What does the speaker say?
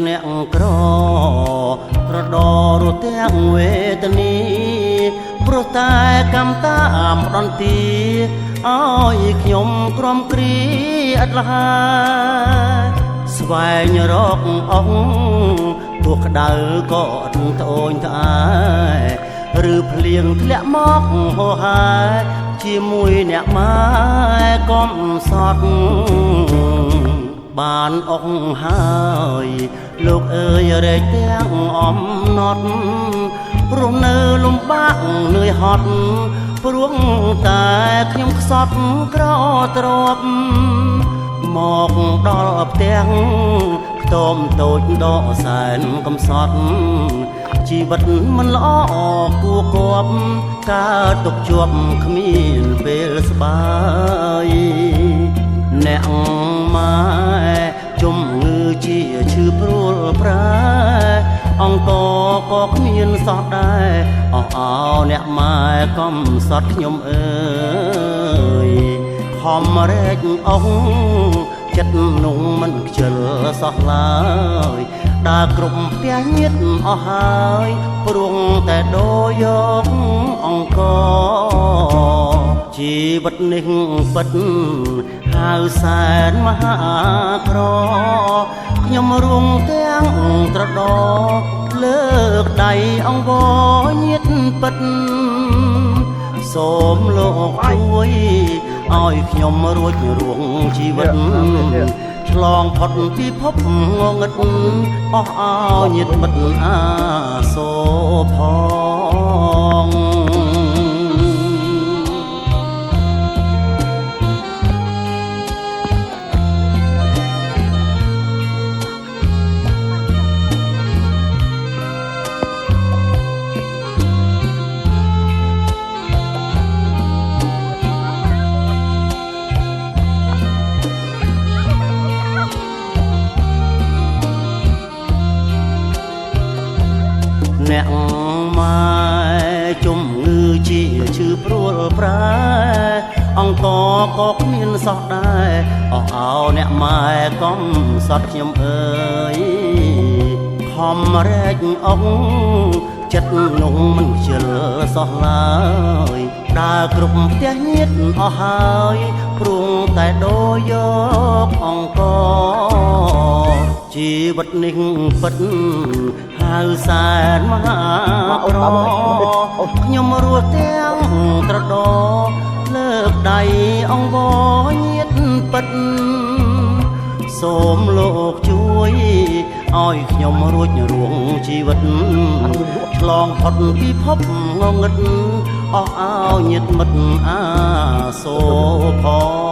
អ្នកក្រប្រដរទាំងវេទនីព្រោះតែកម្មតាមផ្ដន្ទាឲ្យខ្ញុំក្រំគ្រីអត់លហាស្វែងរកអង្គទោះក្តៅក៏អត់ត្អូញត្អែឬភ្លៀងធ្លាក់មកហោហាជាមួយអ្នកម៉ែកំសត់បានអុកហើយលោកអើយរែកទាំងអំណត់រស់នៅលំបាកនឿយហត់ព្រោះតែខ្ញុំខ្សត់ក្រទ្របមកដល់ផ្ទះខ្ទមតូចដកសែនកំសត់ជីវិតមិនល្អគួរគប់កើតទុកជាប់គ្មានពេលស្បាយអ្នកម៉ែជំងឺជាឈឺព្រួលប្រែអង្គក៏គ្មានសោះដែរអោអ្នកម៉ែកំសត់ខ្ញុំអើយខំរែកអង្គចិត្តនោះមិនខ្ជិលសោះឡើយដើរគ្រប់ផ្ទះញាតិអស់ហើយព្រោះតែដូរយកអង្គជីវិតនេះពិតហៅសែនមហាក្រខ្ញុំរួមទាំងត្រដលើកដៃអង្គញាតិពិតសូមលោកជួយឲ្យខ្ញុំរួចរួងជីវិតឆ្លងផុតពីភពងងឹតអស់ឲ្យញាតិមិត្តអាសូរផងអ្នកម៉ែជំងឺជាឈឺព្រួលប្រែអង្គក៏គ្មានសោះដែរអោអ្នកម៉ែកំសត់ខ្ញុំអើយខំរែកអង្គចិត្តនោះមិនខ្ជិលសោះឡើយដើរគ្រប់ផ្ទះញាតិអស់ហើយព្រោះតែដូរយកអង្គជីវិតនេះពិតហៅសែនមហាក្រខ្ញុំរស់ទាំងត្រដលើកដៃអង្គញាតិពិតសូមលោកជួយឲ្យខ្ញុំរួចរួងជីវិតឆ្លងផុតពីភពងងឹតអស់ឲ្យញាតិមិត្តអាសូរផង